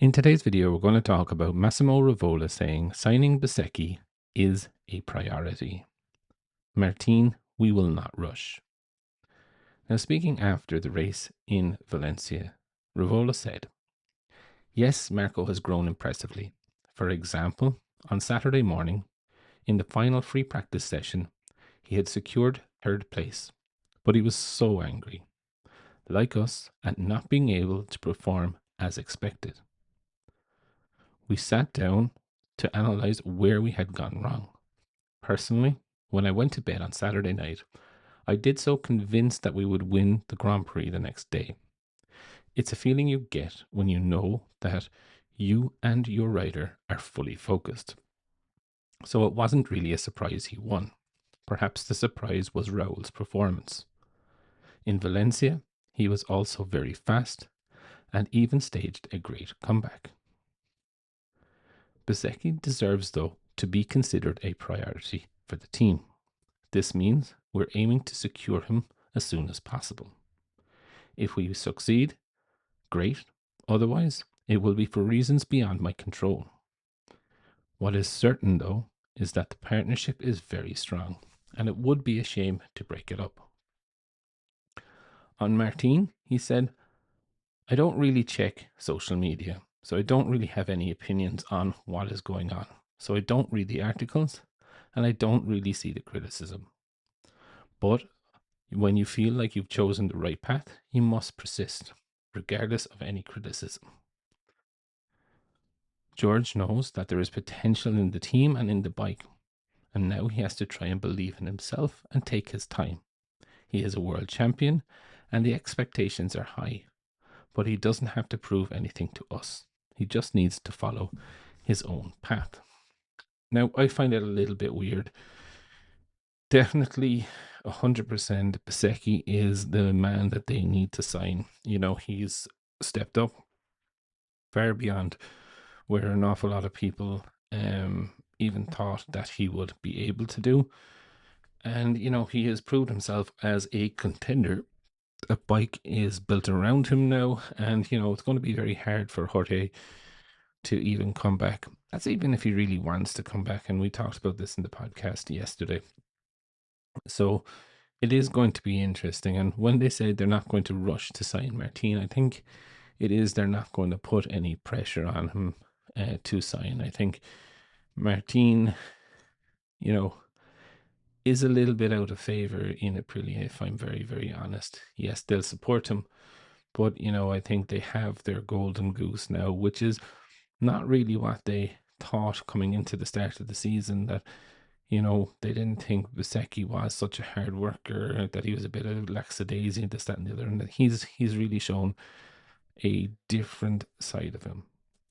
In today's video, we're going to talk about Massimo Rivola saying signing Bezzecchi is a priority. Martin, we will not rush. Now, speaking after the race in Valencia, Rivola said, yes, Marco has grown impressively. For example, on Saturday morning, in the final free practice session, he had secured third place, but he was so angry, like us, at not being able to perform as expected. We sat down to analyze where we had gone wrong. Personally, when I went to bed on Saturday night, I did so convinced that we would win the Grand Prix the next day. It's a feeling you get when you know that you and your rider are fully focused. So it wasn't really a surprise he won. Perhaps the surprise was Raul's performance. In Valencia, he was also very fast and even staged a great comeback. Bezzecchi deserves, though, to be considered a priority for the team. This means we're aiming to secure him as soon as possible. If we succeed, great. Otherwise, it will be for reasons beyond my control. What is certain, though, is that the partnership is very strong, and it would be a shame to break it up. On Martin, he said, I don't really check social media, so I don't really have any opinions on what is going on. So I don't read the articles, and I don't really see the criticism. But when you feel like you've chosen the right path, you must persist, regardless of any criticism. George knows that there is potential in the team and in the bike, and now he has to try and believe in himself and take his time. He is a world champion, and the expectations are high, but he doesn't have to prove anything to us. He just needs to follow his own path. Now, I find it a little bit weird. Definitely 100% Bezzecchi is the man that they need to sign. You know, he's stepped up far beyond where an awful lot of people even thought that he would be able to do. And, you know, he has proved himself as a contender. A bike is built around him now, and, you know, it's going to be very hard for Jorge to even come back. That's even if he really wants to come back. And we talked about this in the podcast yesterday. So it is going to be interesting. And when they say they're not going to rush to sign Martin, I think it is they're not going to put any pressure on him to sign. I think Martin, you know, is a little bit out of favor in Aprilia, if I'm very, very honest. Yes, they'll support him, but, you know, I think they have their golden goose now, which is not really what they thought coming into the start of the season, that, you know, they didn't think Bezzecchi was such a hard worker, that he was a bit of lackadaisy, this, that, and the other, and that he's really shown a different side of him.